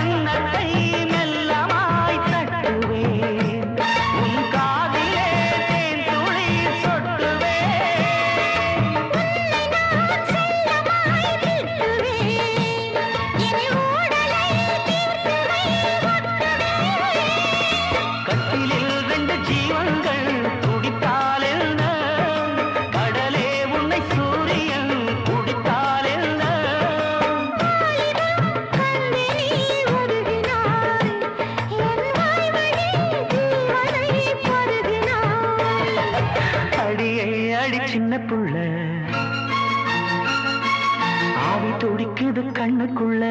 கன்னத்தை மெல்லமாய் தட்டுவேன் உன் காதிலே தேன் துளி சொட்டுவேன் நான் செல்லமாய் திட்டுவேன் இனி ஊடலை தீர்த்துவை ஒட்டுவேன் கட்டிலில் ரெண்டு ஜீவன்கள் துடித்தால் என்ன கடலே உன்னை சூரியன் குடித்தால் என்ன கண்ணே நீ உருகினாய் என் வாய்வழி ஜீவனை பருகினாய் அடியை அடி சின்ன புள்ள ஆவி துடிக்குது கண்ணுக்குள்ள